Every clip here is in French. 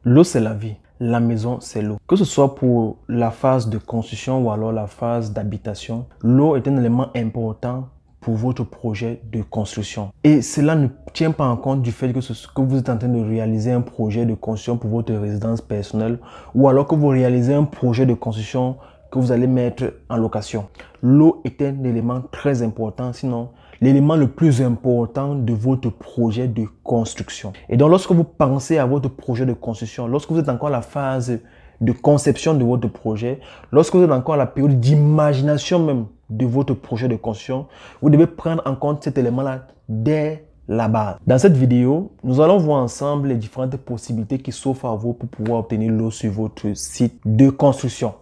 L'eau, c'est la vie. La maison, c'est l'eau. Que ce soit pour la phase de construction ou alors la phase d'habitation, l'eau est un élément important pour votre projet de construction. Et cela ne tient pas en compte du fait que vous êtes en train de réaliser un projet de construction pour votre résidence personnelle ou alors que vous réalisez un projet de construction que vous allez mettre en location. L'eau est un élément très important, sinon l'élément le plus important de votre projet de construction. Et donc, lorsque vous pensez à votre projet de construction, lorsque vous êtes encore à la phase de conception de votre projet, lorsque vous êtes encore à la période d'imagination même de votre projet de construction, vous devez prendre en compte cet élément-là dès la base. Dans cette vidéo, nous allons voir ensemble les différentes possibilités qui s'offrent à vous pour pouvoir obtenir l'eau sur votre site de construction.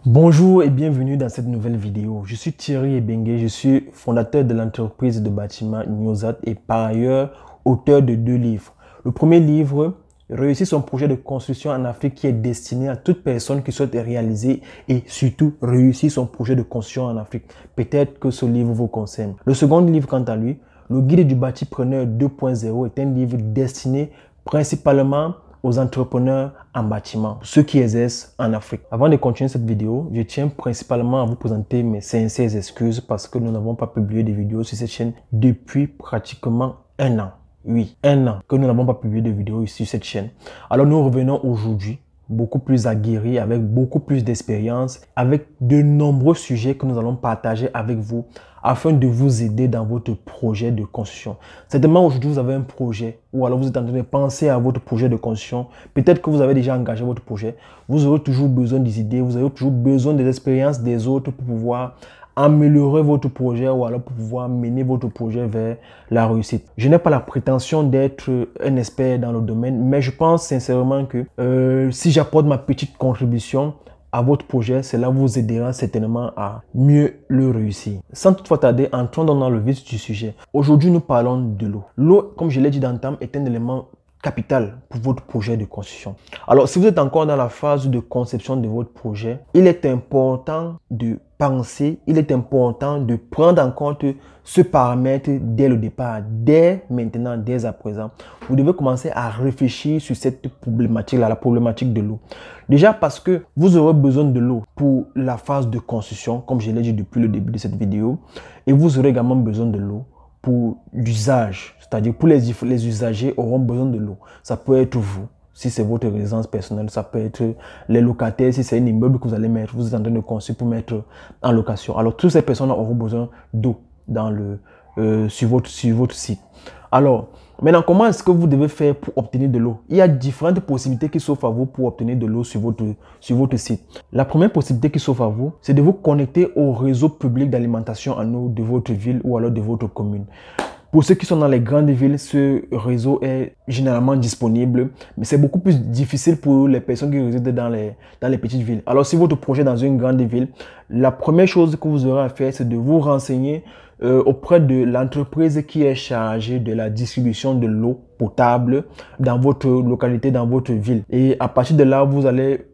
Bonjour et bienvenue dans cette nouvelle vidéo. Je suis Thierry Ebengue, je suis fondateur de l'entreprise de bâtiment Nyosat et par ailleurs auteur de 2 livres. Le premier livre, Réussir son projet de construction en Afrique, qui est destiné à toute personne qui souhaite réaliser et surtout réussir son projet de construction en Afrique. Peut-être que ce livre vous concerne. Le second livre, quant à lui, Le guide du bâtipreneur 2.0, est un livre destiné principalement aux entrepreneurs en bâtiment, ceux qui exercent en Afrique. Avant de continuer cette vidéo, je tiens principalement à vous présenter mes sincères excuses parce que nous n'avons pas publié de vidéos sur cette chaîne depuis pratiquement 1 an. Oui, 1 an que nous n'avons pas publié de vidéos sur cette chaîne. Alors nous revenons aujourd'hui beaucoup plus aguerris, avec beaucoup plus d'expérience, avec de nombreux sujets que nous allons partager avec vous afin de vous aider dans votre projet de construction. Certainement aujourd'hui vous avez un projet ou alors vous êtes en train de penser à votre projet de construction. Peut-être que vous avez déjà engagé votre projet. Vous aurez toujours besoin des idées, vous avez toujours besoin des expériences des autres pour pouvoir améliorer votre projet ou alors pour pouvoir mener votre projet vers la réussite. Je n'ai pas la prétention d'être un expert dans le domaine, mais je pense sincèrement que si j'apporte ma petite contribution à votre projet, cela vous aidera certainement à mieux le réussir. Sans toutefois tarder, entrons dans le vif du sujet. Aujourd'hui, nous parlons de l'eau. L'eau, comme je l'ai dit d'entame, est un élément capital pour votre projet de construction. Alors, si vous êtes encore dans la phase de conception de votre projet, il est important de penser, il est important de prendre en compte ce paramètre dès le départ, dès maintenant, dès à présent. Vous devez commencer à réfléchir sur cette problématique-là, la problématique de l'eau. Déjà parce que vous aurez besoin de l'eau pour la phase de construction, comme je l'ai dit depuis le début de cette vidéo, et vous aurez également besoin de l'eau pour l'usage, c'est-à-dire pour les usagers auront besoin de l'eau. Ça peut être vous, si c'est votre résidence personnelle, ça peut être les locataires, si c'est un immeuble que vous allez mettre, vous êtes en train de construire pour mettre en location. Alors, toutes ces personnes auront besoin d'eau sur votre site. Alors, maintenant, comment est-ce que vous devez faire pour obtenir de l'eau? Il y a différentes possibilités qui s'offrent à vous pour obtenir de l'eau sur votre site. La première possibilité qui s'offre à vous, c'est de vous connecter au réseau public d'alimentation en eau de votre ville ou alors de votre commune. Pour ceux qui sont dans les grandes villes, ce réseau est généralement disponible, mais c'est beaucoup plus difficile pour les personnes qui résident dans les petites villes. Alors, si votre projet est dans une grande ville, la première chose que vous aurez à faire, c'est de vous renseigner auprès de l'entreprise qui est chargée de la distribution de l'eau potable dans votre localité, dans votre ville. Et à partir de là,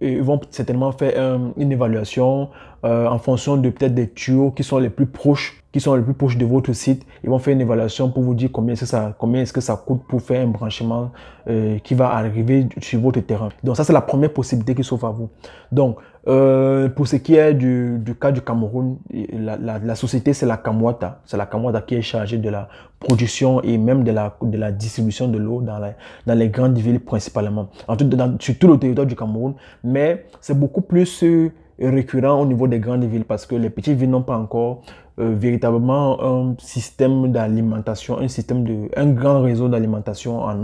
ils vont certainement faire une évaluation en fonction de peut-être des tuyaux qui sont les plus proches de votre site. Ils vont faire une évaluation pour vous dire combien est-ce que ça coûte pour faire un branchement qui va arriver sur votre terrain. Donc ça, c'est la première possibilité qui s'offre à vous. Donc, pour ce qui est du cas du Cameroun, la société, c'est la Kamwata. C'est la Kamwata qui est chargée de la production et même de la distribution de l'eau dans les grandes villes principalement. Sur tout le territoire du Cameroun. Mais c'est beaucoup plus récurrent au niveau des grandes villes parce que les petites villes n'ont pas encore véritablement un système d'alimentation, un grand réseau d'alimentation en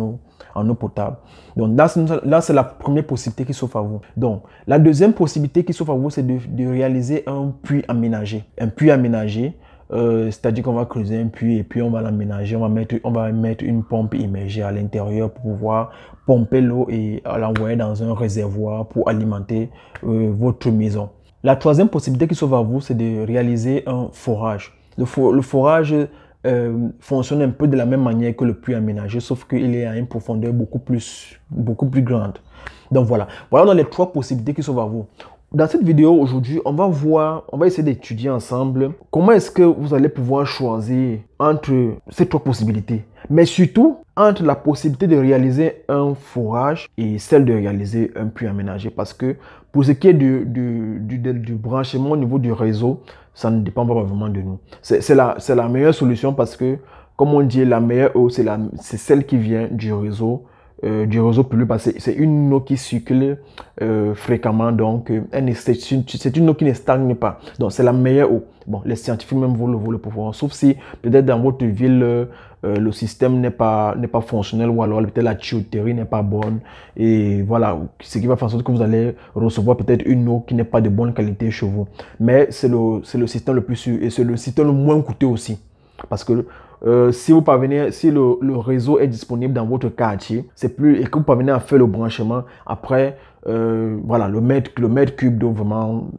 eau potable. Donc là, c'est la première possibilité qui s'offre à vous. Donc, la deuxième possibilité qui s'offre à vous, c'est de réaliser un puits aménagé. Un puits aménagé, c'est-à-dire qu'on va creuser un puits et puis on va l'aménager, on va mettre une pompe immergée à l'intérieur pour pouvoir pomper l'eau et l'envoyer dans un réservoir pour alimenter votre maison. La troisième possibilité qui s'offre à vous, c'est de réaliser un forage. Le forage fonctionne un peu de la même manière que le puits aménagé, sauf qu'il est à une profondeur beaucoup plus grande. Donc voilà dans les 3 possibilités qui s'offrent à vous. Dans cette vidéo aujourd'hui, on va essayer d'étudier ensemble comment est-ce que vous allez pouvoir choisir entre ces trois possibilités. Mais surtout, entre la possibilité de réaliser un forage et celle de réaliser un puits aménagé. Parce que pour ce qui est du branchement au niveau du réseau, ça ne dépend pas vraiment de nous. C'est la meilleure solution parce que, comme on dit, la meilleure eau, c'est celle qui vient du réseau public, parce que c'est une eau qui circule fréquemment, donc c'est une eau qui ne stagne pas. Donc c'est la meilleure eau. Bon, les scientifiques même vont le pouvoir, sauf si peut-être dans votre ville le système n'est pas fonctionnel, ou alors peut-être la tuyauterie n'est pas bonne, et voilà, ce qui va faire en sorte que vous allez recevoir peut-être une eau qui n'est pas de bonne qualité chez vous. Mais c'est le système le plus sûr, et c'est le système le moins coûteux aussi, parce que si vous parvenez, si le réseau est disponible dans votre quartier, c'est plus, et que vous parvenez à faire le branchement, après, voilà, le mètre cube d'eau, vraiment,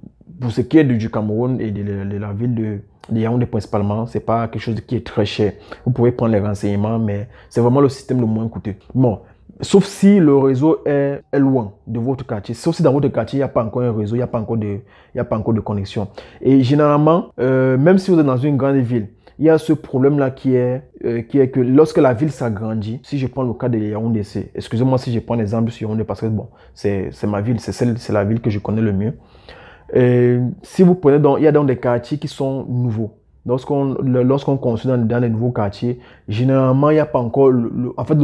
pour ce qui est du Cameroun et de la ville de Yaoundé principalement, c'est pas quelque chose qui est très cher. Vous pouvez prendre les renseignements, mais c'est vraiment le système le moins coûteux. Bon, sauf si le réseau est loin de votre quartier, sauf si dans votre quartier, il n'y a pas encore un réseau, il n'y a pas encore de connexion. Et généralement, même si vous êtes dans une grande ville, il y a ce problème-là qui est que lorsque la ville s'agrandit, si je prends le cas de Yaoundé, excusez-moi si je prends l'exemple sur Yaoundé parce que bon, c'est ma ville, c'est la ville que je connais le mieux. Et si vous prenez il y a donc des quartiers qui sont nouveaux. Lorsqu'on construit dans les nouveaux quartiers, généralement, il n'y a pas encore, en fait,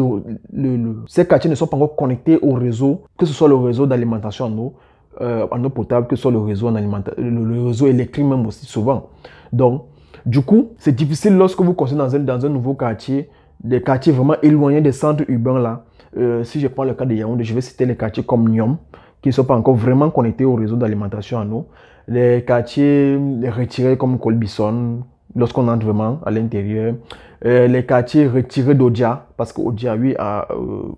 ces quartiers ne sont pas encore connectés au réseau, que ce soit le réseau d'alimentation en eau potable, que ce soit le réseau le réseau électrique même aussi souvent. Donc, du coup, c'est difficile lorsque vous construisez dans un nouveau quartier, des quartiers vraiment éloignés des centres urbains là. Si je prends le cas de Yaoundé, je vais citer les quartiers comme Nyom, qui ne sont pas encore vraiment connectés au réseau d'alimentation en eau. Les quartiers retirés comme Colbison, lorsqu'on entre vraiment à l'intérieur. Les quartiers retirés d'Odia, parce qu'Odia, oui,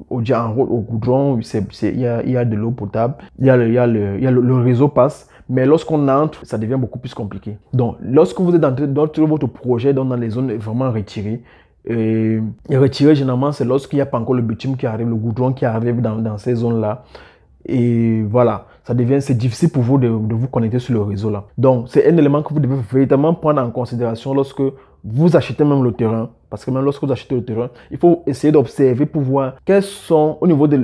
Odia en route au goudron, il y a de l'eau potable, le réseau passe. Mais lorsqu'on entre, ça devient beaucoup plus compliqué. Donc, lorsque vous êtes dans votre projet, dans les zones vraiment retirées, et retiré généralement, c'est lorsqu'il n'y a pas encore le bitume qui arrive, le goudron qui arrive dans ces zones-là. Et voilà, c'est difficile pour vous de vous connecter sur le réseau là. Donc, c'est un élément que vous devez véritablement prendre en considération lorsque vous achetez même le terrain. Parce que même lorsque vous achetez le terrain, il faut essayer d'observer pour voir quels sont,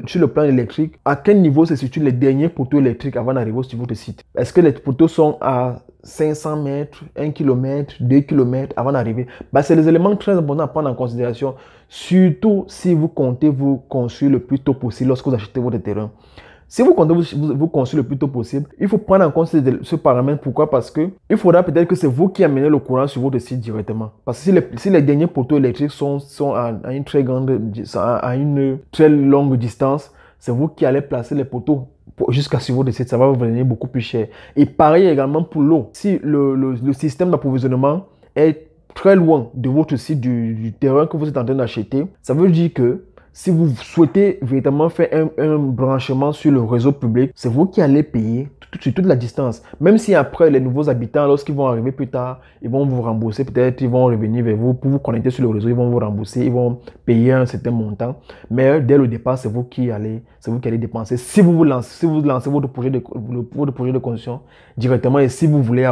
sur le plan électrique, à quel niveau se situent les derniers poteaux électriques avant d'arriver sur votre site. Est-ce que les poteaux sont à 500 mètres, 1 km, 2 km avant d'arriver? C'est des éléments très importants à prendre en considération, surtout si vous comptez vous construire le plus tôt possible lorsque vous achetez votre terrain. Si vous comptez vous construire le plus tôt possible, il faut prendre en compte ce paramètre. Pourquoi? Parce que il faudra peut-être que c'est vous qui amenez le courant sur votre site directement. Parce que si les derniers poteaux électriques sont à une très longue distance, c'est vous qui allez placer les poteaux jusqu'à sur votre site. Ça va vous venir beaucoup plus cher. Et pareil également pour l'eau. Si le système d'approvisionnement est très loin de votre site, du terrain que vous êtes en train d'acheter, ça veut dire que si vous souhaitez véritablement faire un branchement sur le réseau public, c'est vous qui allez payer sur toute la distance. Même si après, les nouveaux habitants, lorsqu'ils vont arriver plus tard, ils vont vous rembourser. Peut-être ils vont revenir vers vous pour vous connecter sur le réseau. Ils vont vous rembourser. Ils vont payer un certain montant. Mais dès le départ, c'est vous qui allez dépenser. Si vous lancez votre projet de construction directement, et si vous voulez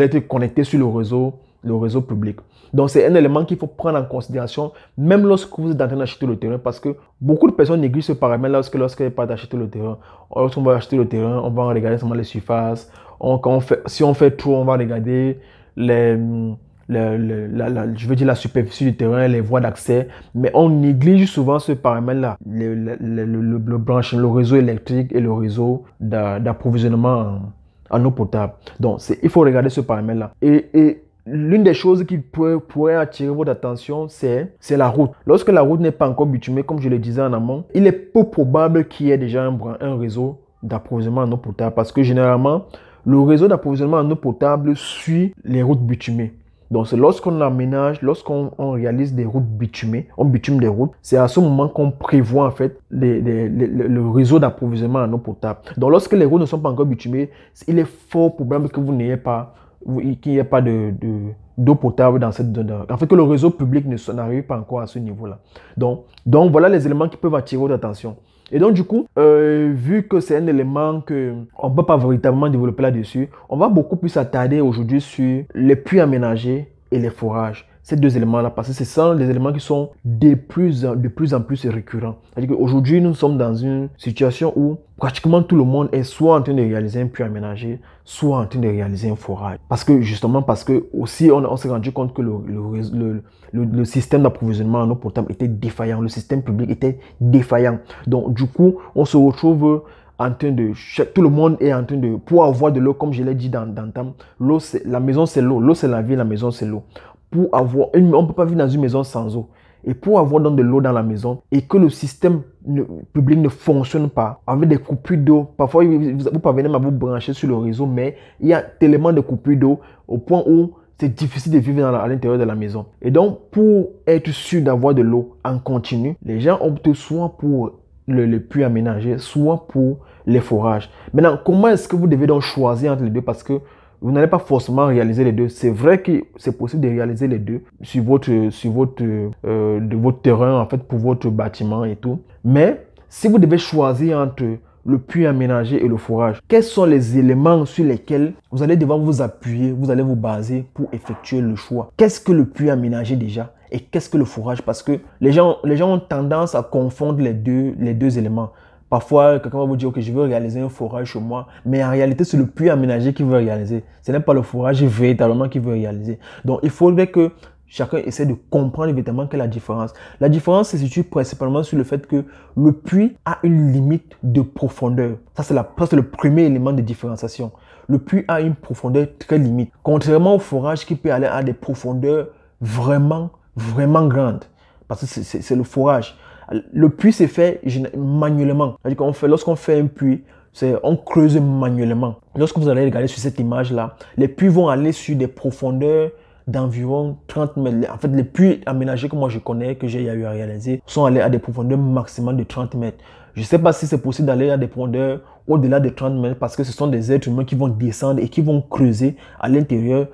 être connecté sur le réseau public. Donc, c'est un élément qu'il faut prendre en considération, même lorsque vous êtes en train d'acheter le terrain, parce que beaucoup de personnes négligent ce paramètre lorsqu'elles partent d'acheter le terrain. Lorsqu'on va acheter le terrain, on va regarder seulement les surfaces. Si on fait trop, on va regarder la superficie du terrain, les voies d'accès, mais on néglige souvent ce paramètre-là, le réseau électrique et le réseau d'approvisionnement en eau potable. Donc, il faut regarder ce paramètre-là. Et l'une des choses qui pourrait attirer votre attention, c'est la route. Lorsque la route n'est pas encore bitumée, comme je le disais en amont, il est peu probable qu'il y ait déjà un réseau d'approvisionnement en eau potable, parce que généralement, le réseau d'approvisionnement en eau potable suit les routes bitumées. Donc, c'est lorsqu'on aménage, lorsqu'on réalise des routes bitumées, on bitume des routes, c'est à ce moment qu'on prévoit en fait le réseau d'approvisionnement en eau potable. Donc, lorsque les routes ne sont pas encore bitumées, il est fort probable que qu'il n'y ait pas d'eau potable dans cette zone. En fait, que le réseau public n'arrive pas encore à ce niveau-là. Donc, voilà les éléments qui peuvent attirer votre attention. Et donc, du coup, vu que c'est un élément qu'on ne peut pas véritablement développer là-dessus, on va beaucoup plus s'attarder aujourd'hui sur les puits aménagés et les forages. Ces deux éléments-là, parce que ce sont des éléments qui sont de plus en plus récurrents. C'est-à-dire qu'aujourd'hui, nous sommes dans une situation où pratiquement tout le monde est soit en train de réaliser un puits aménagé, soit en train de réaliser un forage. Parce que aussi, on s'est rendu compte que le système d'approvisionnement en eau potable était défaillant. Le système public était défaillant. Donc, du coup, on se retrouve en train de... Tout le monde est en train de... Pour avoir de l'eau, comme je l'ai dit dans l'eau, la maison, c'est l'eau. L'eau, c'est la vie, la maison, c'est l'eau. On ne peut pas vivre dans une maison sans eau. Et pour avoir donc de l'eau dans la maison et que le système public ne fonctionne pas, avec des coupures d'eau, parfois vous parvenez à vous brancher sur le réseau, mais il y a tellement de coupures d'eau au point où c'est difficile de vivre à l'intérieur de la maison. Et donc, pour être sûr d'avoir de l'eau en continu, les gens optent soit pour les puits aménagés, soit pour les forages. Maintenant, comment est-ce que vous devez donc choisir entre les deux? Parce que vous n'allez pas forcément réaliser les deux. C'est vrai que c'est possible de réaliser les deux sur votre terrain, en fait, pour votre bâtiment et tout. Mais si vous devez choisir entre le puits aménagé et le forage, quels sont les éléments sur lesquels vous allez devoir vous appuyer, vous allez vous baser pour effectuer le choix? Qu'est-ce que le puits aménagé déjà? Et qu'est-ce que le forage? Parce que les gens ont tendance à confondre les deux éléments. Parfois, quelqu'un va vous dire que je veux réaliser un forage chez moi, mais en réalité, c'est le puits aménagé qu'il veut réaliser. Ce n'est pas le forage véritablement qu'il veut réaliser. Donc, il faudrait que chacun essaie de comprendre évidemment quelle est la différence. La différence se situe principalement sur le fait que le puits a une limite de profondeur. Ça, c'est le premier élément de différenciation. Le puits a une profondeur très limite. Contrairement au forage qui peut aller à des profondeurs vraiment grandes. Parce que c'est le forage. Le puits c'est fait manuellement. Lorsqu'on fait un puits, on creuse manuellement. Lorsque vous allez regarder sur cette image-là, les puits vont aller sur des profondeurs d'environ 30 mètres. En fait, les puits aménagés que moi je connais, que j'ai eu à réaliser, sont allés à des profondeurs maximales de 30 mètres. Je ne sais pas si c'est possible d'aller à des profondeurs au-delà de 30 mètres parce que ce sont des êtres humains qui vont descendre et qui vont creuser à l'intérieur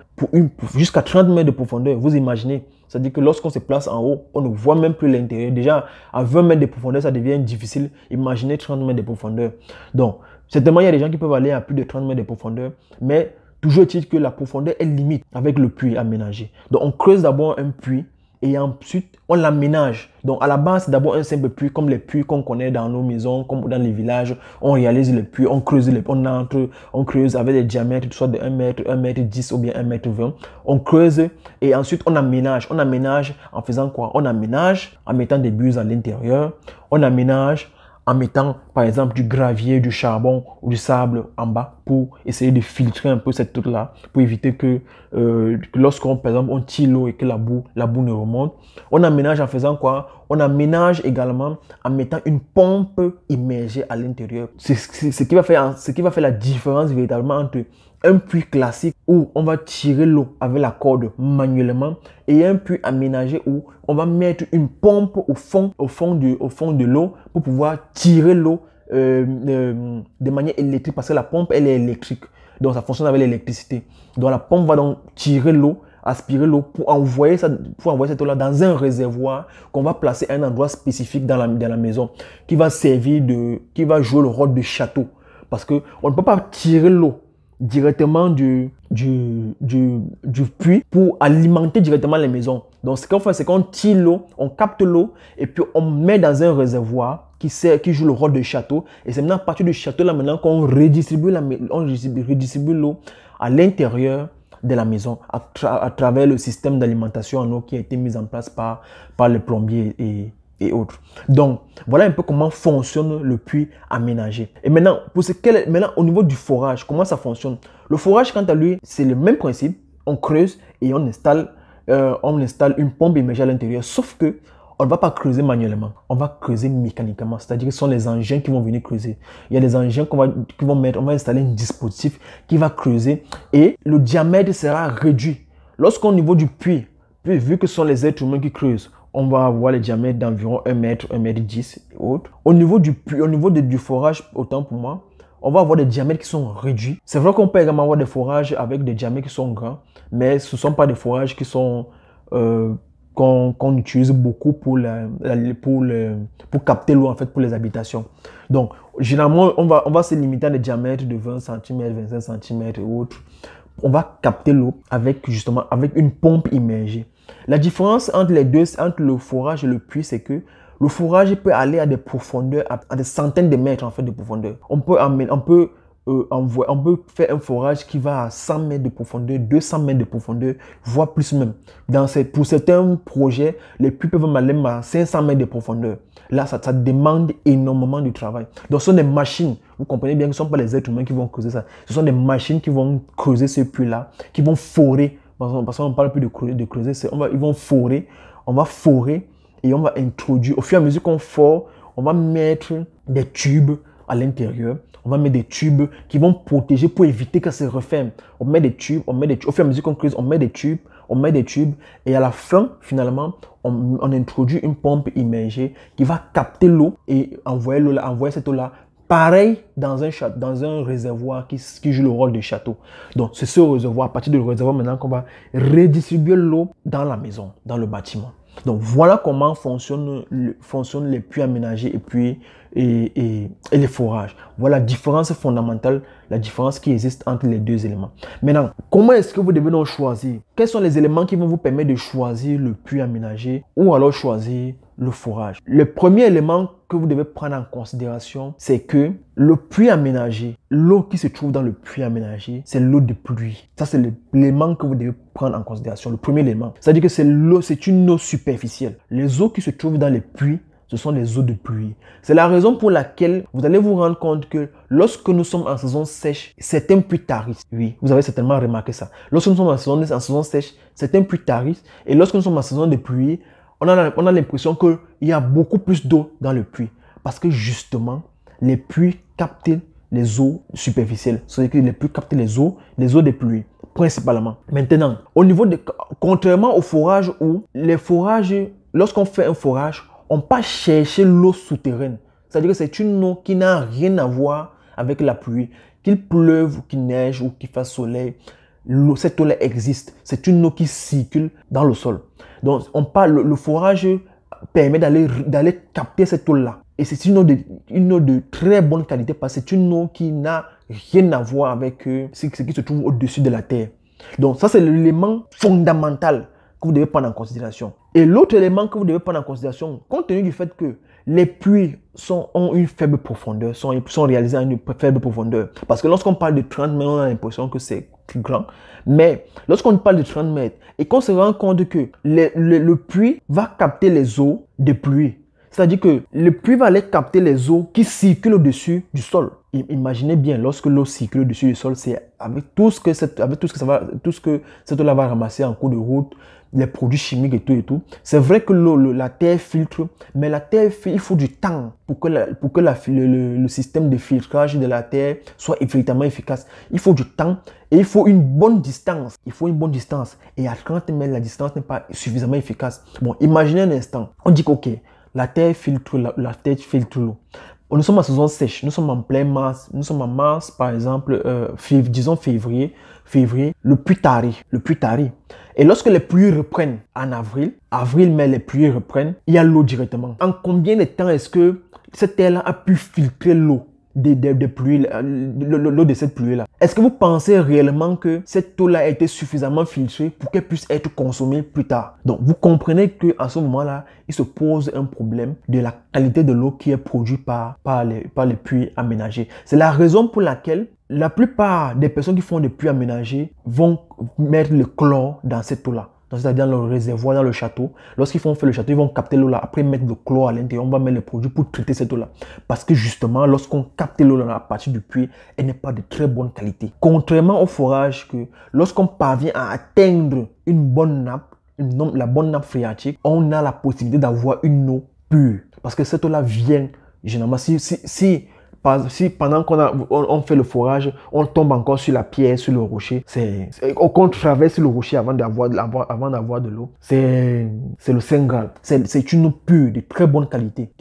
jusqu'à 30 mètres de profondeur. Vous imaginez? C'est-à-dire que lorsqu'on se place en haut, on ne voit même plus l'intérieur. Déjà, à 20 mètres de profondeur, ça devient difficile. Imaginez 30 mètres de profondeur. Donc, certainement, il y a des gens qui peuvent aller à plus de 30 mètres de profondeur, mais toujours est-il que la profondeur est limite avec le puits aménagé. Donc, on creuse d'abord un puits et ensuite, on l'aménage. Donc, à la base, c'est d'abord un simple puits, comme les puits qu'on connaît dans nos maisons, comme dans les villages. On réalise les puits, on creuse on creuse avec des diamètres, soit de 1 mètre, 1 mètre 10 ou bien 1 mètre 20. On creuse et ensuite, on aménage. On aménage en faisant quoi? On aménage en mettant des buses à l'intérieur. On aménage en mettant par exemple du gravier, du charbon ou du sable en bas pour essayer de filtrer un peu cette eau-là, pour éviter que lorsqu'on par exemple on tire l'eau et que la boue ne remonte. On aménage en faisant quoi? On aménage également en mettant une pompe immergée à l'intérieur. C'est ce qui va faire la différence véritablement entre un puits classique où on va tirer l'eau avec la corde manuellement et un puits aménagé où on va mettre une pompe au fond de l'eau pour pouvoir tirer l'eau de manière électrique parce que la pompe elle est électrique. Donc ça fonctionne avec l'électricité. Donc la pompe va donc tirer l'eau, aspirer l'eau pour envoyer cette eau-là dans un réservoir qu'on va placer à un endroit spécifique dans la maison qui va jouer le rôle de château. Parce qu'on ne peut pas tirer l'eau directement du puits pour alimenter directement les maisons. Donc, ce qu'on fait, c'est qu'on tire l'eau, on capte l'eau et puis on met dans un réservoir qui joue le rôle de château. Et c'est maintenant à partir du château là maintenant qu'on redistribue l'eau à l'intérieur de la maison à travers le système d'alimentation en eau qui a été mis en place par les plombiers et autres. Donc, voilà un peu comment fonctionne le puits aménagé. Et maintenant, maintenant, au niveau du forage, comment ça fonctionne? Le forage, quant à lui, c'est le même principe. On creuse et on installe une pompe immergée à l'intérieur. Sauf que on ne va pas creuser manuellement. On va creuser mécaniquement. C'est-à-dire que ce sont les engins qui vont venir creuser. Il y a des engins on va installer un dispositif qui va creuser et le diamètre sera réduit. Lorsqu'au niveau du puits, vu que ce sont les êtres humains qui creusent, on va avoir les diamètres d'environ 1 mètre, 1 mètre 10 et autres. Au niveau du forage, autant pour moi, on va avoir des diamètres qui sont réduits. C'est vrai qu'on peut également avoir des forages avec des diamètres qui sont grands, mais ce ne sont pas des forages qui sont qu'on utilise beaucoup pour capter l'eau en fait pour les habitations. Donc, généralement, on va se limiter à des diamètres de 20 cm, 25 cm et autres. On va capter l'eau avec une pompe immergée. La différence entre les deux, entre le forage et le puits, c'est que le forage peut aller à des profondeurs, à des centaines de mètres en fait de profondeur. On peut faire un forage qui va à 100 mètres de profondeur, 200 mètres de profondeur, voire plus même. Pour certains projets, les puits peuvent aller à 500 mètres de profondeur. Là, ça demande énormément de travail. Donc, ce sont des machines. Vous comprenez bien que ce ne sont pas les êtres humains qui vont creuser ça. Ce sont des machines qui vont creuser ce puits-là, qui vont forer. Parce qu'on ne parle plus de creuser, ils vont forer. On va forer et on va introduire. Au fur et à mesure qu'on fore, on va mettre des tubes à l'intérieur. On va mettre des tubes qui vont protéger pour éviter que ça se referme. On met des tubes. Au fur et à mesure qu'on creuse, on met des tubes. Et à la fin, finalement, on introduit une pompe immergée qui va capter l'eau et envoyer cette eau-là. Pareil dans un réservoir qui joue le rôle de château. Donc, c'est ce réservoir, à partir du réservoir maintenant qu'on va redistribuer l'eau dans la maison, dans le bâtiment. Donc, voilà comment fonctionnent les puits aménagés et les forages. Voilà la différence fondamentale, la différence qui existe entre les deux éléments. Maintenant, comment est-ce que vous devez donc choisir? Quels sont les éléments qui vont vous permettre de choisir le puits aménagé ou alors choisir le forage? Le premier élément que vous devez prendre en considération, c'est que le puits aménagé, l'eau qui se trouve dans le puits aménagé, c'est l'eau de pluie. Ça, c'est l'élément que vous devez prendre en considération, le premier élément. C'est-à-dire que c'est une eau superficielle. Les eaux qui se trouvent dans les puits, ce sont les eaux de pluie. C'est la raison pour laquelle vous allez vous rendre compte que lorsque nous sommes en saison sèche, certains puits tarissent. Oui, vous avez certainement remarqué ça. Lorsque nous sommes en saison sèche, certains puits tarissent. Et lorsque nous sommes en saison de pluie, on a l'impression qu'il y a beaucoup plus d'eau dans le puits. Parce que justement, les puits captent les eaux superficielles. C'est-à-dire que les puits captent les eaux de pluie, principalement. Maintenant, contrairement au forage où les forages, lorsqu'on fait un forage, on peut chercher l'eau souterraine. C'est-à-dire que c'est une eau qui n'a rien à voir avec la pluie. Qu'il pleuve, ou qu'il neige, ou qu'il fasse soleil, cette eau-là existe. C'est une eau qui circule dans le sol. Donc, le forage permet d'aller capter cette eau-là. Et c'est une eau de très bonne qualité parce que c'est une eau qui n'a rien à voir avec ce qui se trouve au-dessus de la terre. Donc, ça, c'est l'élément fondamental que vous devez prendre en considération. Et l'autre élément que vous devez prendre en considération, compte tenu du fait que les puits ont une faible profondeur, sont réalisés à une faible profondeur. Parce que lorsqu'on parle de 30 mètres, on a l'impression que c'est grand. Mais lorsqu'on parle de 30 mètres et qu'on se rend compte que le puits va capter les eaux de pluie, c'est-à-dire que le puits va aller capter les eaux qui circulent au-dessus du sol. Imaginez bien, lorsque l'eau circule au-dessus du sol, c'est avec tout ce que cette eau-là va ramasser en cours de route, les produits chimiques et tout. C'est vrai que la terre filtre, mais la terre, il faut du temps pour que le système de filtrage de la terre soit véritablement efficace. Il faut du temps et il faut une bonne distance. Et à 30 mètres, la distance n'est pas suffisamment efficace. Bon, imaginez un instant. On dit qu'ok, la terre filtre l'eau. Nous sommes en saison sèche, nous sommes en plein mars, par exemple, disons février, le puits tarit. Et lorsque les pluies reprennent en avril, mai, les pluies reprennent, il y a l'eau directement. En combien de temps est-ce que cette terre-là a pu filtrer l'eau des pluies, l'eau de cette pluie-là? Est-ce que vous pensez réellement que cette eau-là a été suffisamment filtrée pour qu'elle puisse être consommée plus tard? Donc, vous comprenez qu'à ce moment-là, il se pose un problème de la qualité de l'eau qui est produite par les puits aménagés. C'est la raison pour laquelle la plupart des personnes qui font des puits aménagés vont mettre le chlore dans cette eau-là. C'est-à-dire dans le réservoir, dans le château. Lorsqu'ils font faire le château, ils vont capter l'eau là. Après, mettre le chlore à l'intérieur. On va mettre les produits pour traiter cette eau là. Parce que justement, lorsqu'on capte l'eau là à partir du puits, elle n'est pas de très bonne qualité. Contrairement au forage, que lorsqu'on parvient à atteindre une bonne nappe, la bonne nappe phréatique, on a la possibilité d'avoir une eau pure. Parce que cette eau là vient, généralement, si pendant qu'on fait le forage, on tombe encore sur la pierre, sur le rocher, qu'on traverse le rocher avant d'avoir de l'eau, c'est le Saint Graal. C'est une eau pure, de très bonne qualité,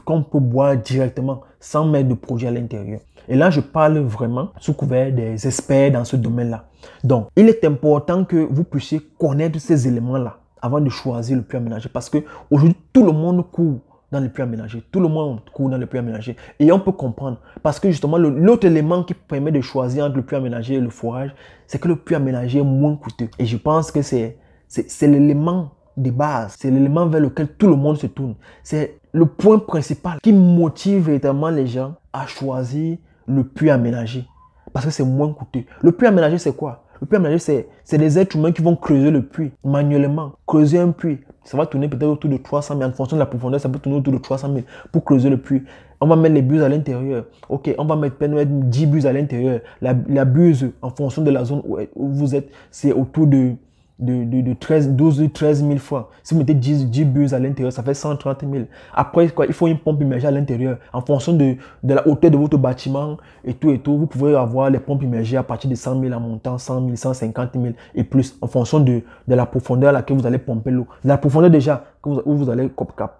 qu'on peut boire directement sans mettre de produit à l'intérieur. Et là, je parle vraiment sous couvert des experts dans ce domaine-là. Donc, il est important que vous puissiez connaître ces éléments-là. avant de choisir le puits aménagé. Parce que aujourd'hui, tout le monde court dans le puits aménagé. Tout le monde court dans le puits aménagé. Et on peut comprendre. Parce que justement, l'autre élément qui permet de choisir entre le puits aménagé et le forage, c'est que le puits aménagé est moins coûteux. Et je pense que c'est l'élément de base. C'est l'élément vers lequel tout le monde se tourne. C'est le point principal qui motive véritablement les gens à choisir le puits aménagé. Parce que c'est moins coûteux. Le puits aménagé, c'est quoi? Le puits aménagé, c'est des êtres humains qui vont creuser le puits manuellement. Creuser un puits, ça va tourner peut-être autour de 300 000. En fonction de la profondeur, ça peut tourner autour de 300 000 pour creuser le puits. On va mettre les buses à l'intérieur. Ok, on va mettre 10 buses à l'intérieur. La buse, en fonction de la zone où vous êtes, c'est autour de 13 000 francs. Si vous mettez 10 buses à l'intérieur, ça fait 130 000. Après, quoi, il faut une pompe immergée à l'intérieur. En fonction de la hauteur de votre bâtiment et tout, vous pouvez avoir les pompes immergées à partir de 100 000 en montant, 100 000, 150 000 et plus, en fonction de la profondeur à laquelle vous allez pomper l'eau. La profondeur déjà où vous allez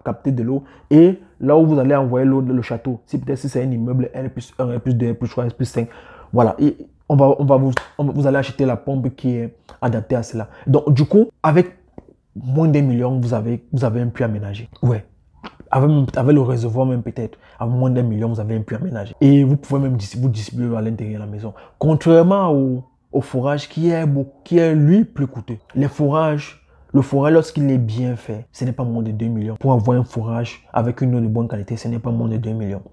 capter de l'eau et là où vous allez envoyer l'eau dans le château. Si peut-être si c'est un immeuble L+1, L+2, L+3, L+5, voilà. Et vous allez acheter la pompe qui est adaptée à cela. Donc, du coup, avec moins d'1 million, vous avez un puits aménagé. Ouais. Avec le réservoir même peut-être, avec moins d'1 million, vous avez un puits aménagé. Et vous pouvez même vous distribuer à l'intérieur de la maison. Contrairement au forage qui est lui plus coûteux. Le forage, lorsqu'il est bien fait, ce n'est pas moins de 2 millions. Pour avoir un forage avec une eau de bonne qualité, ce n'est pas moins de 2 millions.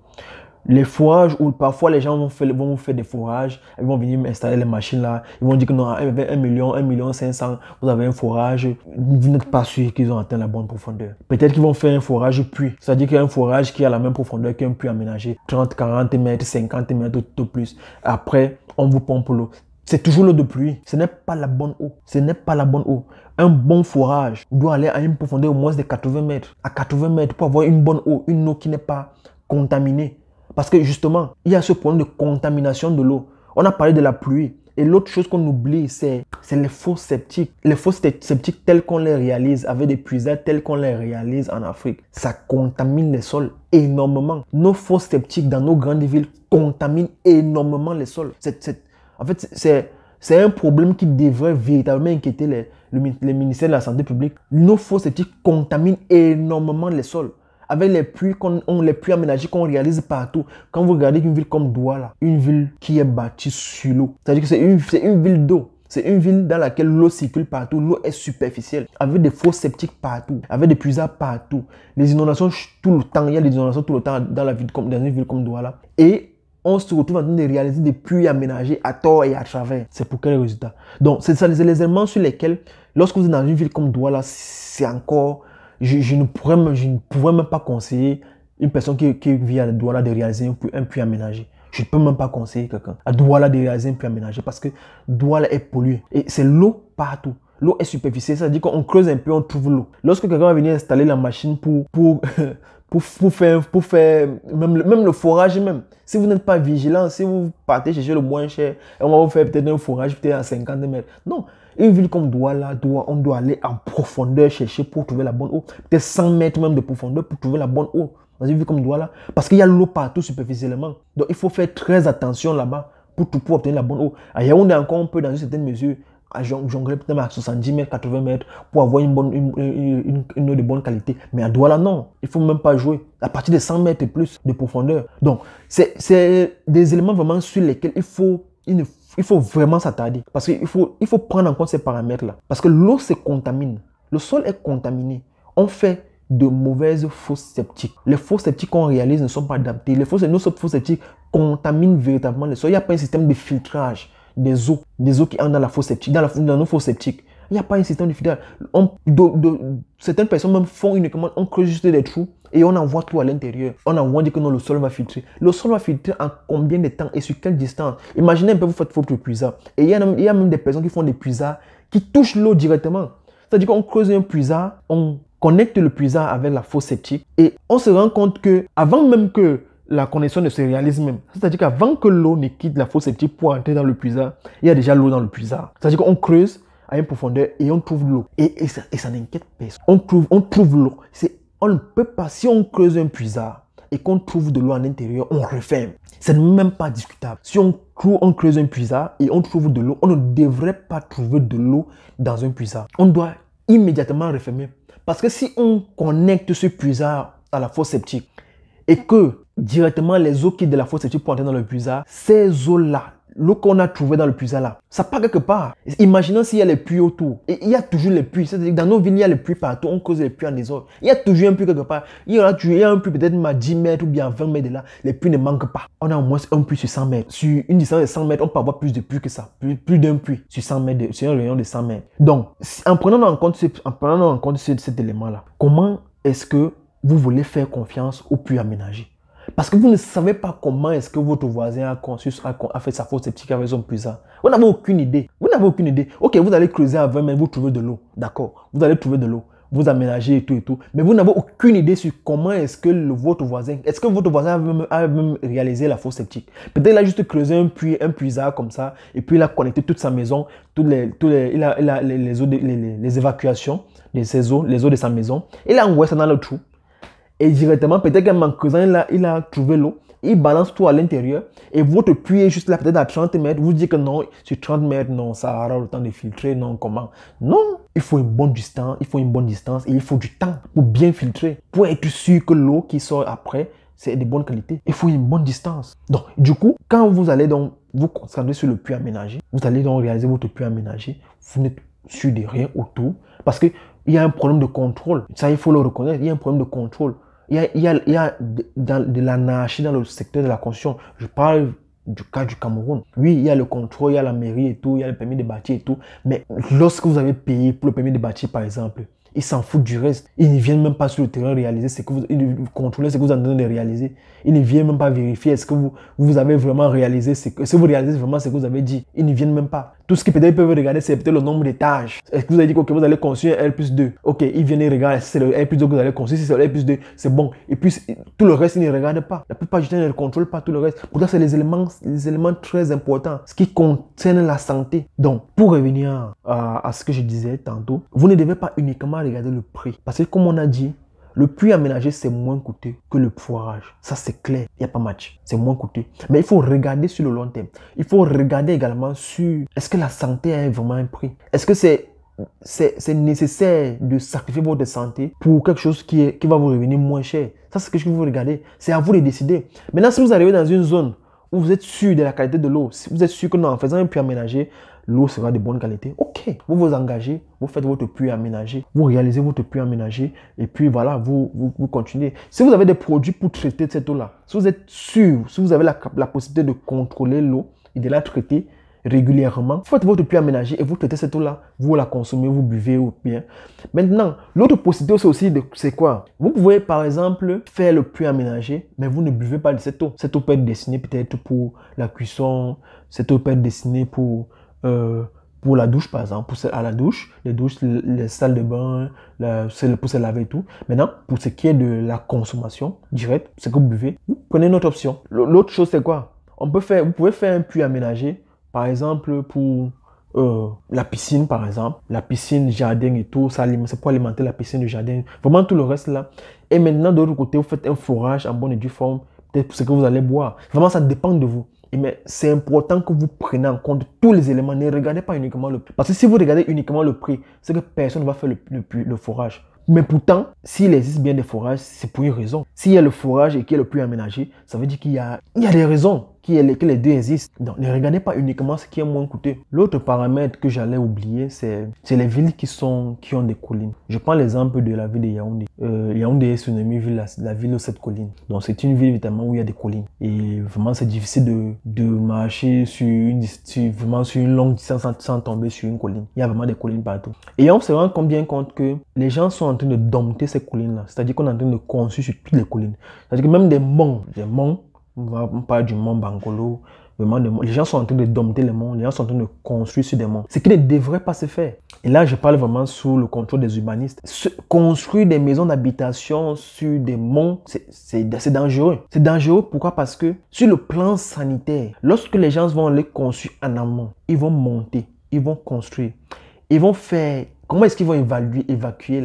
Les forages où parfois les gens vont vous faire des forages, ils vont venir installer les machines là, ils vont dire que non, avec 1 million 500, vous avez un forage, vous n'êtes pas sûr qu'ils ont atteint la bonne profondeur. Peut-être qu'ils vont faire un forage puits, c'est-à-dire qu'il y a un forage qui a la même profondeur qu'un puits aménagé, 30, 40 mètres, 50 mètres tout plus. Après, on vous pompe l'eau. C'est toujours l'eau de pluie, ce n'est pas la bonne eau, ce n'est pas la bonne eau. Un bon forage doit aller à une profondeur au moins de 80 mètres, à 80 mètres pour avoir une bonne eau, une eau qui n'est pas contaminée. Parce que justement, il y a ce problème de contamination de l'eau. On a parlé de la pluie. Et l'autre chose qu'on oublie, c'est les fosses septiques. Les fosses septiques telles qu'on les réalise, avec des puisages tels qu'on les réalise en Afrique, ça contamine les sols énormément. Nos fosses septiques dans nos grandes villes contaminent énormément les sols. En fait, c'est un problème qui devrait véritablement inquiéter les ministères de la Santé publique. Nos fosses septiques contaminent énormément les sols. Avec les puits aménagés qu'on réalise partout. Quand vous regardez une ville comme Douala, une ville qui est bâtie sur l'eau, c'est-à-dire que c'est une ville d'eau. C'est une ville dans laquelle l'eau circule partout, l'eau est superficielle, avec des fosses septiques partout, avec des puisages partout. Les inondations tout le temps, il y a des inondations tout le temps dans une ville comme Douala. Et on se retrouve en train de réaliser des puits aménagés à tort et à travers. C'est pour quel résultat? Donc, c'est les éléments sur lesquels, lorsque vous êtes dans une ville comme Douala, c'est encore... Je ne pourrais même pas conseiller une personne qui vit à Douala de réaliser un puits aménagé. Je ne peux même pas conseiller quelqu'un à Douala de réaliser un puits aménagé parce que Douala est pollué. Et c'est l'eau partout. L'eau est superficielle, ça veut dire qu'on creuse un peu, on trouve l'eau. Lorsque quelqu'un va venir installer la machine pour faire même le forage même. Si vous n'êtes pas vigilant, si vous partez chercher le moins cher, on va vous faire peut-être un forage peut-être à 50 mètres. Non. Une ville comme Douala, on doit aller en profondeur chercher pour trouver la bonne eau. Peut-être 100 mètres même de profondeur pour trouver la bonne eau. Dans une ville comme Douala. Parce qu'il y a l'eau partout superficiellement. Donc il faut faire très attention là-bas pour obtenir la bonne eau. À Yaoundé encore, on peut dans une certaine mesure jongler peut-être à 70 mètres, 80 mètres pour avoir une eau de bonne qualité. Mais à Douala, non. Il ne faut même pas jouer. À partir de 100 mètres et plus de profondeur. Donc, c'est des éléments vraiment sur lesquels il faut vraiment s'attarder. Parce qu'il faut prendre en compte ces paramètres-là. Parce que l'eau se contamine. Le sol est contaminé. On fait de mauvaises fosses septiques. Les fosses septiques qu'on réalise ne sont pas adaptées. Nos fosses septiques contaminent véritablement le sol. Il n'y a pas un système de filtrage des eaux qui entrent dans la fosse septique, dans nos fosses septiques. Il n'y a pas un système de filtrage. Certaines personnes même font uniquement, on creuse juste des trous et on envoie tout à l'intérieur. On dit que non, le sol va filtrer. Le sol va filtrer en combien de temps et sur quelle distance? Imaginez un peu, vous faites votre puisard. Et il y a même des personnes qui font des puisards qui touchent l'eau directement. C'est-à-dire qu'on creuse un puisard, on connecte le puisard avec la fosse septique et on se rend compte que avant même que la connexion ne se réalise même. C'est-à-dire qu'avant que l'eau ne quitte la fosse septique pour entrer dans le puisard, il y a déjà l'eau dans le puisard. C'est-à-dire qu'on creuse à une profondeur et on trouve l'eau. Et ça n'inquiète personne. On trouve l'eau. On ne peut pas, si on creuse un puisard et qu'on trouve de l'eau à l'intérieur, on referme. Ce n'est même pas discutable. Si on creuse un puisard et on trouve de l'eau, on ne devrait pas trouver de l'eau dans un puisard. On doit immédiatement refermer. Parce que si on connecte ce puisard à la fosse septique et que directement les eaux quittent de la fosse septique pour entrer dans le puisard, ces eaux-là, l'eau qu'on a trouvée dans le puisard là, ça part quelque part. Imaginons s'il y a les puits autour. Et il y a toujours les puits. C'est-à-dire que dans nos villes, il y a les puits partout. On cause les puits en désordre. Il y a toujours un puits quelque part. Il y a un puits peut-être à 10 mètres ou bien à 20 mètres de là. Les puits ne manquent pas. On a au moins un puits sur 100 mètres. Sur une distance de 100 mètres, on peut avoir plus de puits que ça. Plus d'un puits sur 100 mètres, sur un rayon de 100 mètres. Donc, en prenant en compte cet élément-là, comment est-ce que vous voulez faire confiance aux puits aménagés? Parce que vous ne savez pas comment est-ce que votre voisin a fait sa fosse septique avec son puisard. Vous n'avez aucune idée. Vous n'avez aucune idée. Ok, vous allez creuser à 20 mètres, vous trouvez de l'eau. D'accord. Vous allez trouver de l'eau. Vous aménagez et tout et tout. Mais vous n'avez aucune idée sur comment est-ce que votre voisin a même réalisé la fosse septique. Peut-être qu'il a juste creusé un puisard comme ça. Et puis il a connecté toute sa maison. Il a les évacuations de ses eaux, les eaux de sa maison. Il a envoyé ça dans le trou. Et directement, peut-être qu'en creusant, il a trouvé l'eau. Il balance tout à l'intérieur. Et votre puits est juste là, peut-être à 30 mètres. Vous dites que non, sur 30 mètres, non, ça aura le temps de filtrer. Non, comment? Non, il faut une bonne distance. Il faut une bonne distance et il faut du temps pour bien filtrer. Pour être sûr que l'eau qui sort après, c'est de bonne qualité. Il faut une bonne distance. Donc, du coup, quand vous allez donc vous concentrer sur le puits aménagé, vous allez donc réaliser votre puits aménagé. Vous n'êtes sûr de rien autour. Parce qu'il y a un problème de contrôle. Ça, il faut le reconnaître. Il y a un problème de contrôle. Il y a de l'anarchie dans le secteur de la construction. Je parle du cas du Cameroun. Oui, il y a le contrôle, il y a la mairie et tout, il y a le permis de bâtir et tout. Mais lorsque vous avez payé pour le permis de bâtir, par exemple, ils s'en foutent du reste. Ils ne viennent même pas sur le terrain réaliser ce que contrôler ce que vous êtes en train de réaliser. Ils ne viennent même pas vérifier est-ce que vous avez vraiment réalisé est-ce que vous réalisez vraiment ce que vous avez dit. Ils ne viennent même pas. Tout ce qu'ils peut-être peuvent regarder, c'est peut-être le nombre d'étages. Est-ce que vous avez dit que vous allez construire un R+2? Ok, ils viennent et regardent si c'est le R+2 que vous allez construire. Si c'est le R+2, c'est bon. Et puis, tout le reste, ils ne regardent pas. La plupart du temps, ils ne contrôlent pas tout le reste. Pourtant, c'est les éléments très importants, ce qui concerne la santé. Donc, pour revenir à ce que je disais tantôt, vous ne devez pas uniquement regarder le prix. Parce que comme on a dit, le puits aménagé, c'est moins coûteux que le forage. Ça, c'est clair. Il n'y a pas match. C'est moins coûteux. Mais il faut regarder sur le long terme. Il faut regarder également sur est-ce que la santé a vraiment un prix? Est-ce que c'est nécessaire de sacrifier votre santé pour quelque chose qui va vous revenir moins cher? Ça, c'est ce que vous regardez. C'est à vous de décider. Maintenant, si vous arrivez dans une zone où vous êtes sûr de la qualité de l'eau, si vous êtes sûr que non, en faisant un puits aménagé, l'eau sera de bonne qualité. Ok, vous vous engagez, vous faites votre puits aménagé, vous réalisez votre puits aménagé et puis voilà, vous continuez. Si vous avez des produits pour traiter cette eau-là, si vous êtes sûr, si vous avez la possibilité de contrôler l'eau et de la traiter régulièrement, vous faites votre puits aménagé et vous traitez cette eau-là, vous la consommez, vous buvez ou bien. Maintenant, l'autre possibilité aussi, c'est quoi? Vous pouvez par exemple faire le puits aménagé, mais vous ne buvez pas de cette eau. Cette eau peut être destinée peut-être pour la cuisson, cette eau peut être destinée pour la douche, par exemple, à la douche, les salles de bain, pour se laver et tout. Maintenant, pour ce qui est de la consommation directe, ce que vous buvez, vous prenez une autre option. L'autre chose, c'est quoi? Vous pouvez faire un puits aménagé, par exemple, pour la piscine, par exemple. La piscine, jardin et tout, c'est pour alimenter la piscine, le jardin, vraiment tout le reste là. Et maintenant, de l'autre côté, vous faites un forage en bonne et due forme, peut-être pour ce que vous allez boire. Vraiment, ça dépend de vous. Mais c'est important que vous preniez en compte tous les éléments. Ne regardez pas uniquement le prix. Parce que si vous regardez uniquement le prix, c'est que personne ne va faire le forage. Mais pourtant, s'il existe bien des forages, c'est pour une raison. S'il y a le forage et qu'il y a le puits aménagé, ça veut dire qu'il y a des raisons que les deux existent. Donc, ne regardez pas uniquement ce qui est moins coûteux. L'autre paramètre que j'allais oublier, c'est les villes qui ont des collines. Je prends l'exemple de la ville de Yaoundé. Yaoundé est surnommée la ville aux 7 collines. Donc, c'est une ville évidemment où il y a des collines. Et vraiment, c'est difficile de marcher sur une longue distance sans tomber sur une colline. Il y a vraiment des collines partout. Et on se rend bien compte que les gens sont en train de dompter ces collines-là. C'est-à-dire qu'on est en train de construire sur toutes les collines. C'est-à-dire que même des monts, on parle du mont Bangolo, les gens sont en train de dompter les monts, les gens sont en train de construire sur des monts. Ce qui ne devrait pas se faire. Et là, je parle vraiment sous le contrôle des urbanistes. Construire des maisons d'habitation sur des monts, c'est dangereux. C'est dangereux, pourquoi? Parce que sur le plan sanitaire, lorsque les gens vont les construire en amont, ils vont monter, ils vont construire, ils vont faire... Comment est-ce qu'ils vont évacuer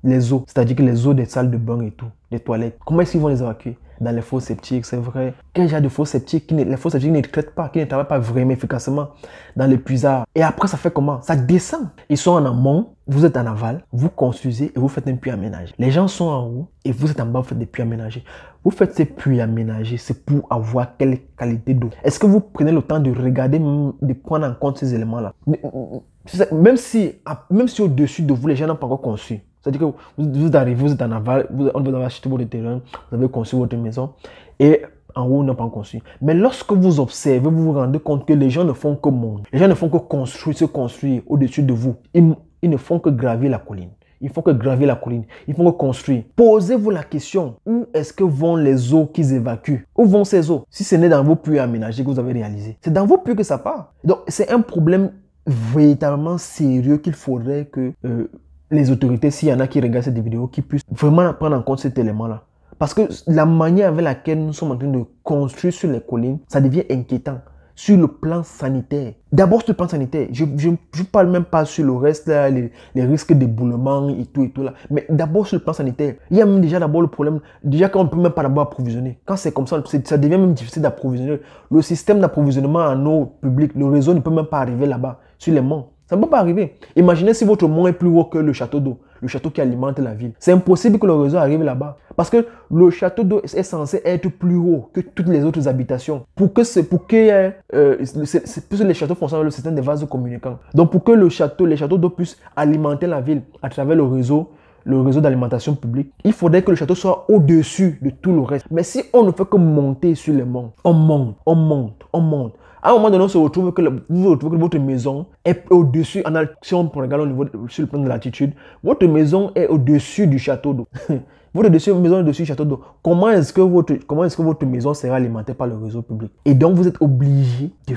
les eaux? C'est-à-dire que les eaux des salles de bain et tout, des toilettes. Comment est-ce qu'ils vont les évacuer? dans les fosses septiques, c'est vrai. Quel genre de fosses septiques, les fosses septiques ne traitent pas, qui ne travaillent pas vraiment efficacement dans les puisards. Et après, ça fait comment? Ça descend. Ils sont en amont, vous êtes en aval, vous construisez et vous faites un puits aménagé. Les gens sont en haut et vous êtes en bas, vous faites des puits aménagés. Vous faites ces puits aménagés, c'est pour avoir quelle qualité d'eau. Est-ce que vous prenez le temps de regarder, de prendre en compte ces éléments-là? Même si au-dessus de vous, les gens n'ont pas encore construit. C'est-à-dire que vous arrivez, vous êtes en aval, on vous avez acheté votre terrain, vous avez construit votre maison et en haut, on n'a pas construit. Mais lorsque vous observez, vous vous rendez compte que les gens ne font que monter. Les gens ne font que construire, se construire au-dessus de vous. Ils ne font que gravir la colline. Il faut que gravir la colline. Il faut que construire. Posez-vous la question, où est-ce que vont les eaux qu'ils évacuent? Où vont ces eaux? Si ce n'est dans vos puits aménagés que vous avez réalisés. C'est dans vos puits que ça part. Donc, c'est un problème véritablement sérieux qu'il faudrait que les autorités, s'il y en a qui regardent cette vidéo, qui puissent vraiment prendre en compte cet élément-là. Parce que la manière avec laquelle nous sommes en train de construire sur les collines, ça devient inquiétant sur le plan sanitaire. D'abord sur le plan sanitaire, je ne parle même pas sur le reste, là, les risques d'éboulement et tout là. Mais d'abord sur le plan sanitaire, il y a même déjà d'abord le problème, déjà qu'on ne peut même pas d'abord approvisionner. Quand c'est comme ça devient même difficile d'approvisionner. Le système d'approvisionnement en eau publique, le réseau ne peut même pas arriver là-bas, sur les monts. Ça ne peut pas arriver. Imaginez si votre mont est plus haut que le château d'eau, le château qui alimente la ville. C'est impossible que le réseau arrive là-bas. Parce que le château d'eau est censé être plus haut que toutes les autres habitations. Les châteaux fonctionnent avec le système des vases communicants. Donc pour que les châteaux d'eau puissent alimenter la ville à travers le réseau d'alimentation publique, il faudrait que le château soit au-dessus de tout le reste. Mais si on ne fait que monter sur les monts, on monte. À un moment donné, on se retrouve que vous retrouvez que votre maison est au-dessus. Si on regarde sur le plan de l'altitude, votre maison est au-dessus du château d'eau. Votre maison est au-dessus du château d'eau. Comment est-ce que votre maison sera alimentée par le réseau public? Et donc, vous êtes obligé de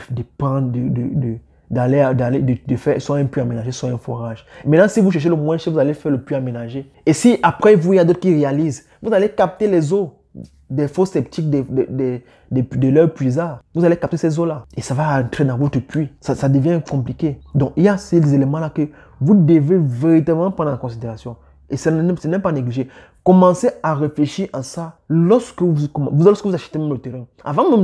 faire soit un puits aménagé, soit un forage. Maintenant, si vous cherchez le moins cher, vous allez faire le puits aménagé. Et si après vous, il y a d'autres qui réalisent, vous allez capter les eaux des fosses septiques de leur puisard. Vous allez capter ces eaux-là. Et ça va entrer dans votre puits. Ça devient compliqué. Donc, il y a ces éléments-là que vous devez véritablement prendre en considération. Et ce n'est pas négligé. Commencez à réfléchir à ça lorsque vous achetez même le terrain. Avant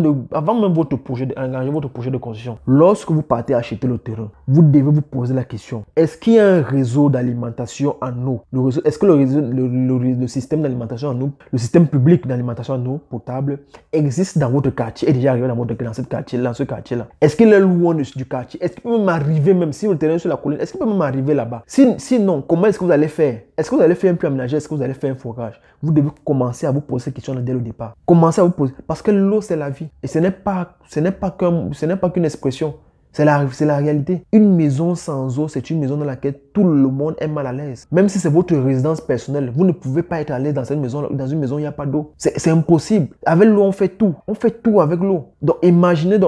même votre projet de construction. Lorsque vous partez acheter le terrain, vous devez vous poser la question. Est-ce qu'il y a un réseau d'alimentation en eau? Est-ce que le système d'alimentation en eau, le système public d'alimentation en eau potable existe dans votre quartier, est déjà arrivé dans ce quartier-là? Est-ce qu'il est loin du quartier? Est-ce qu'il peut même arriver, même si le terrain est sur la colline, est-ce qu'il peut même arriver là-bas? Sinon, comment est-ce que vous allez faire? Est-ce que vous allez faire un puits aménagé? Est-ce que vous allez faire un forage? Vous devez commencer à vous poser ces questions dès le départ. Commencez à vous poser. Parce que l'eau, c'est la vie. Et ce n'est pas qu'une expression. C'est la réalité. Une maison sans eau, c'est une maison dans laquelle tout le monde est mal à l'aise. Même si c'est votre résidence personnelle, vous ne pouvez pas être à l'aise dans une maison où il n'y a pas d'eau. C'est impossible. Avec l'eau, on fait tout. On fait tout avec l'eau. Donc, imaginez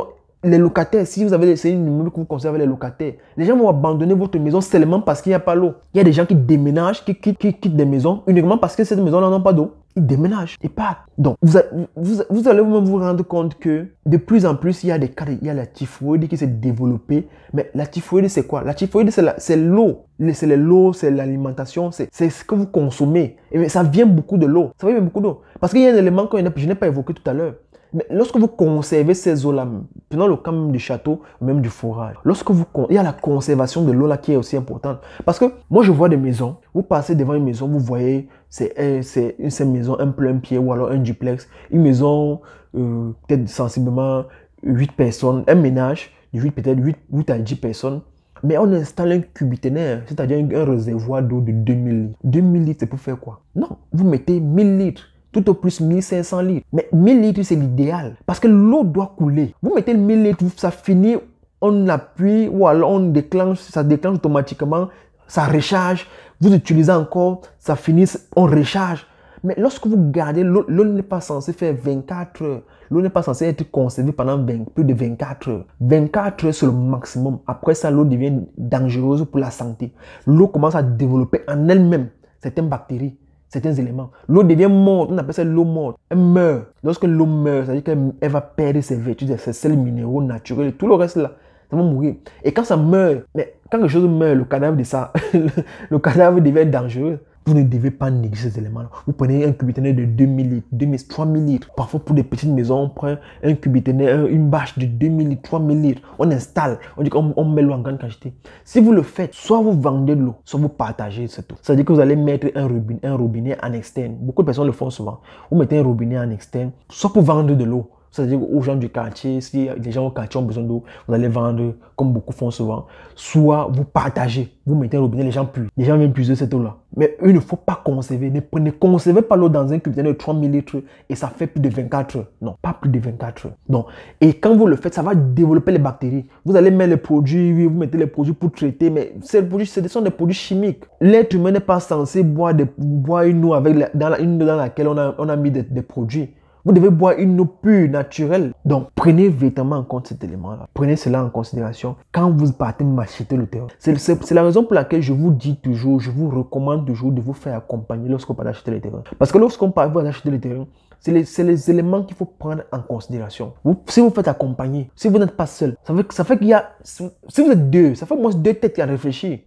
les locataires, si vous avez essayé une immeuble que vous conservez les locataires, les gens vont abandonner votre maison seulement parce qu'il n'y a pas l'eau. Il y a des gens qui déménagent, qui quittent des maisons uniquement parce que cette maison-là n'a pas d'eau. Ils déménagent, ils partent. Donc, vous allez vous rendre compte que de plus en plus, il y a la typhoïde qui s'est développée. Mais la typhoïde, c'est quoi? La typhoïde, c'est l'eau. C'est l'alimentation, c'est ce que vous consommez. Et ça vient beaucoup de l'eau. Ça vient beaucoup d'eau. Parce qu'il y a un élément que je n'ai pas évoqué tout à l'heure. Mais lorsque vous conservez ces eaux-là, prenons le cas même du château, même du forage, il y a la conservation de l'eau là qui est aussi importante. Parce que moi, je vois des maisons, vous passez devant une maison, vous voyez, c'est une maison, un plein pied ou alors un duplex, une maison peut-être sensiblement 8 personnes, un ménage de 8 à 10 personnes. Mais on installe un cubiténaire, c'est-à-dire un réservoir d'eau de 2000 litres. 2000 litres, c'est pour faire quoi? Non, vous mettez 1000 litres. Tout au plus 1500 litres. Mais 1000 litres, c'est l'idéal. Parce que l'eau doit couler. Vous mettez 1000 litres, ça finit, on appuie ou alors on déclenche, ça déclenche automatiquement, ça recharge. Vous utilisez encore, ça finit, on recharge. Mais lorsque vous gardez, l'eau n'est pas censée faire 24 heures. L'eau n'est pas censée être conservée pendant plus de 24 heures. 24 heures, c'est le maximum. Après ça, l'eau devient dangereuse pour la santé. L'eau commence à développer en elle-même certaines bactéries. Certains éléments. L'eau devient morte, on appelle ça l'eau morte. Elle meurt. Lorsque l'eau meurt, ça veut dire qu'elle va perdre ses vertus, ses sels minéraux naturels, tout le reste là, ça va mourir. Et quand ça meurt, mais quand quelque chose meurt, le cadavre de ça, le cadavre devient dangereux. Vous ne devez pas négliger ces éléments-là. Vous prenez un cubitonnet de 2000 litres, 2000, 3000 litres. Parfois, pour des petites maisons, on prend un cubitonnet, une bâche de 2000 litres, 3000 litres. On installe, on dit qu'on met l'eau en grande quantité. Si vous le faites, soit vous vendez de l'eau, soit vous partagez cette eau. Ça veut dire que vous allez mettre un robinet en externe. Beaucoup de personnes le font souvent. Vous mettez un robinet en externe, soit pour vendre de l'eau. C'est-à-dire aux gens du quartier, si les gens au quartier ont besoin d'eau, vous allez vendre, comme beaucoup font souvent. Soit vous partagez, vous mettez un robinet, les gens puent. Les gens viennent puiser cette eau-là. Mais il ne faut pas conserver. Ne conservez pas l'eau dans un cubitonnet de 3000 litres et ça fait plus de 24 heures. Non, pas plus de 24 heures. Non. Et quand vous le faites, ça va développer les bactéries. Vous allez mettre les produits, vous mettez les produits pour traiter, mais ce sont des produits chimiques. L'être humain n'est pas censé boire une eau dans laquelle on a mis des produits. Vous devez boire une eau pure, naturelle. Donc, prenez véritablement en compte cet élément-là. Prenez cela en considération quand vous partez m'acheter le terrain. C'est la raison pour laquelle je vous dis toujours, je vous recommande toujours de vous faire accompagner lorsqu'on part acheter le terrain. Parce que lorsqu'on part acheter le terrain, c'est les éléments qu'il faut prendre en considération. Si vous faites accompagner, si vous n'êtes pas seul, ça fait qu'il y a, si vous êtes deux, ça fait au moins deux têtes qui ont réfléchi.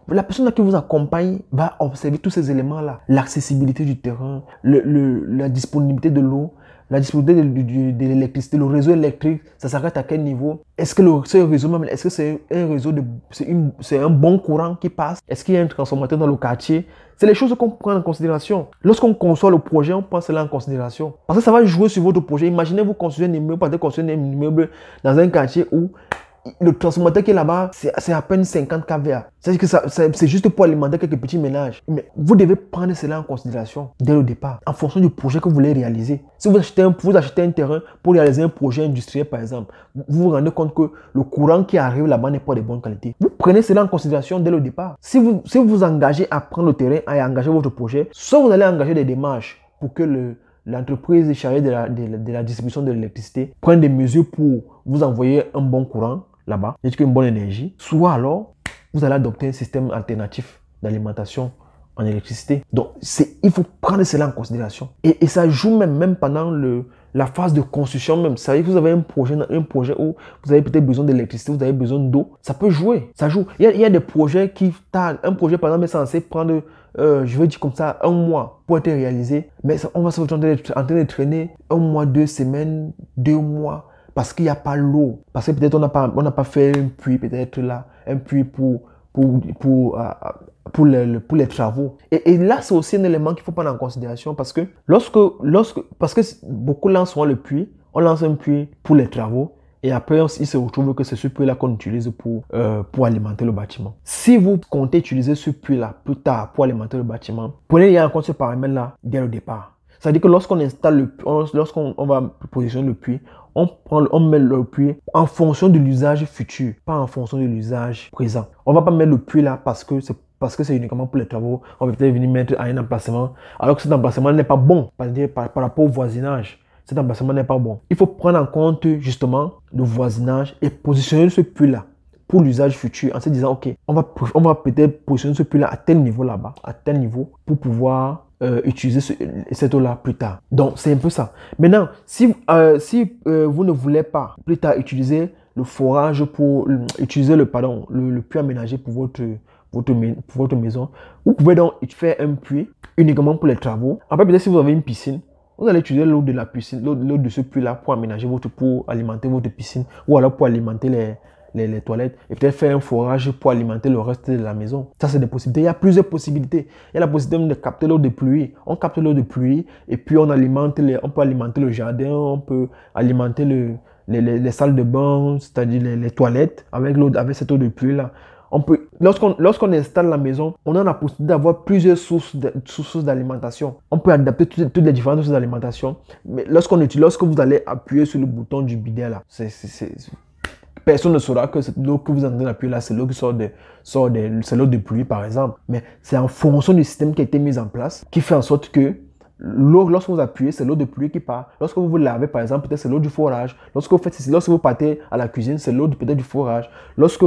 La personne qui vous accompagne va observer tous ces éléments-là. L'accessibilité du terrain, la disponibilité de l'eau, la disponibilité de l'électricité, le réseau électrique, ça s'arrête à quel niveau? Est-ce que ce réseau même, est-ce que c'est un réseau c'est un bon courant qui passe? Est-ce qu'il y a un transformateur dans le quartier? C'est les choses qu'on prend en considération. Lorsqu'on conçoit le projet, on prend cela en considération. Parce que ça va jouer sur votre projet. Imaginez vous construisez un immeuble, partez construire un immeuble dans un quartier où le transformateur qui est là-bas, c'est à peine 50 kVA. C'est-à-dire que c'est juste pour alimenter quelques petits ménages. Mais vous devez prendre cela en considération dès le départ, en fonction du projet que vous voulez réaliser. Si vous achetez un terrain pour réaliser un projet industriel, par exemple, vous vous rendez compte que le courant qui arrive là-bas n'est pas de bonne qualité. Vous prenez cela en considération dès le départ. Si vous vous engagez à prendre le terrain, à engager votre projet, soit vous allez engager des démarches pour que l'entreprise chargée de la distribution de l'électricité prenne des mesures pour vous envoyer un bon courant là-bas, une bonne énergie, soit alors vous allez adopter un système alternatif d'alimentation en électricité. Donc, il faut prendre cela en considération. Et ça joue même pendant la phase de construction même. Ça veut dire que vous avez un projet où vous avez peut-être besoin d'électricité, vous avez besoin d'eau. Ça peut jouer, ça joue. Il y a des projets un projet par exemple est censé prendre, je veux dire comme ça, 1 mois pour être réalisé. Mais on va se retrouver en train de traîner 1 mois, 2 semaines, 2 mois. Parce qu'il n'y a pas l'eau. Parce que peut-être on n'a pas fait un puits, peut-être là, un puits pour les travaux. Et là, c'est aussi un élément qu'il faut prendre en considération parce que parce que beaucoup lancent souvent le puits, on lance un puits pour les travaux et après, il se retrouve que c'est ce puits-là qu'on utilise pour alimenter le bâtiment. Si vous comptez utiliser ce puits-là plus tard pour alimenter le bâtiment, prenez en compte ce paramètre-là dès le départ. C'est-à-dire que lorsqu'on installe lorsqu'on va positionner le puits, on met le puits en fonction de l'usage futur, pas en fonction de l'usage présent. On ne va pas mettre le puits là parce que c'est uniquement pour les travaux. On va peut-être venir mettre à un emplacement, alors que cet emplacement n'est pas bon par rapport au voisinage. Cet emplacement n'est pas bon. Il faut prendre en compte justement le voisinage et positionner ce puits là pour l'usage futur en se disant, ok, on va peut-être positionner ce puits là à tel niveau là-bas, à tel niveau pour pouvoir utiliser cette eau-là plus tard. Donc, c'est un peu ça. Maintenant, si vous ne voulez pas plus tard utiliser le forage pour utiliser le puits aménagé pour votre maison, vous pouvez donc faire un puits uniquement pour les travaux. Après, peut-être si vous avez une piscine, vous allez utiliser l'eau de la piscine, l'eau de ce puits-là pour alimenter votre piscine ou alors pour alimenter les toilettes et peut-être faire un forage pour alimenter le reste de la maison. Ça, c'est des possibilités. Il y a plusieurs possibilités. Il y a la possibilité de capter l'eau de pluie. On capte l'eau de pluie et puis on peut alimenter le jardin, on peut alimenter les salles de bain, c'est-à-dire les toilettes avec cette eau de pluie-là. Lorsqu'on installe la maison, on a la possibilité d'avoir plusieurs sources d'alimentation. On peut adapter toutes les différentes sources d'alimentation. Mais lorsque vous allez appuyer sur le bouton du bidet là, personne ne saura que l'eau que vous entendez appuyer là, c'est l'eau qui c'est l'eau de pluie par exemple. Mais c'est en fonction du système qui a été mis en place qui fait en sorte que l'eau, lorsque vous appuyez, c'est l'eau de pluie qui part. Lorsque vous vous lavez par exemple, peut-être c'est l'eau du forage. Lorsque vous partez à la cuisine, c'est l'eau peut-être du forage. Lorsque.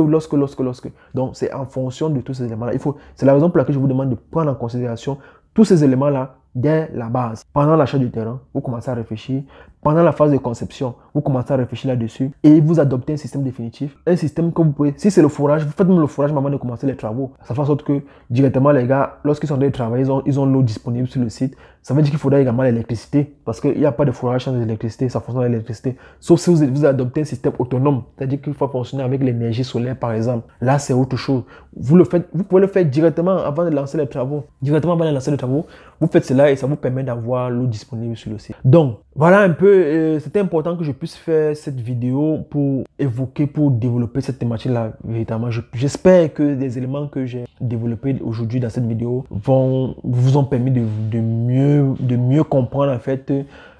Donc c'est en fonction de tous ces éléments-là. C'est la raison pour laquelle je vous demande de prendre en considération tous ces éléments-là dès la base. Pendant l'achat du terrain, vous commencez à réfléchir. Pendant la phase de conception, vous commencez à réfléchir là-dessus et vous adoptez un système définitif. Un système que vous pouvez, si c'est le fourrage, vous faites même le fourrage avant de commencer les travaux. Ça fait en sorte que directement les gars, lorsqu'ils sont en train de travailler, ils ont l'eau disponible sur le site. Ça veut dire qu'il faudra également l'électricité parce qu'il n'y a pas de fourrage sans électricité, ça fonctionne avec l'électricité. Sauf si vous adoptez un système autonome, c'est-à-dire qu'il faut fonctionner avec l'énergie solaire par exemple. Là, c'est autre chose. Vous pouvez le faire directement avant de lancer les travaux. Directement avant de lancer les travaux, vous faites cela et ça vous permet d'avoir l'eau disponible sur le site. Donc, voilà un peu, c'était important que je puisse faire cette vidéo pour évoquer, pour développer cette thématique-là véritablement. J'espère que les éléments que j'ai développés aujourd'hui dans cette vidéo vous ont permis de mieux comprendre en fait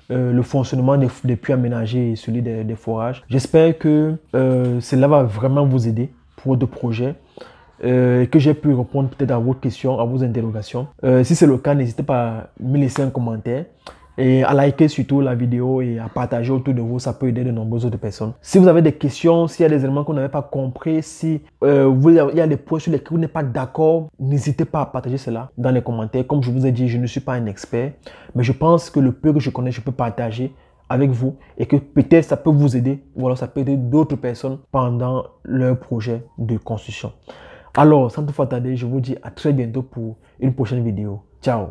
le fonctionnement des puits aménagés et celui des forages. J'espère que cela va vraiment vous aider pour votre projet. Que j'ai pu répondre peut-être à vos questions, à vos interrogations. Si c'est le cas, n'hésitez pas à me laisser un commentaire et à liker surtout la vidéo et à partager autour de vous, ça peut aider de nombreuses autres personnes. Si vous avez des questions, s'il y a des éléments qu'on n'avait pas compris, si il y a des points sur lesquels vous n'êtes pas d'accord, n'hésitez pas à partager cela dans les commentaires. Comme je vous ai dit, je ne suis pas un expert, mais je pense que le peu que je connais, je peux partager avec vous et que peut-être ça peut vous aider ou alors ça peut aider d'autres personnes pendant leur projet de construction. Alors, sans tout tarder, je vous dis à très bientôt pour une prochaine vidéo. Ciao!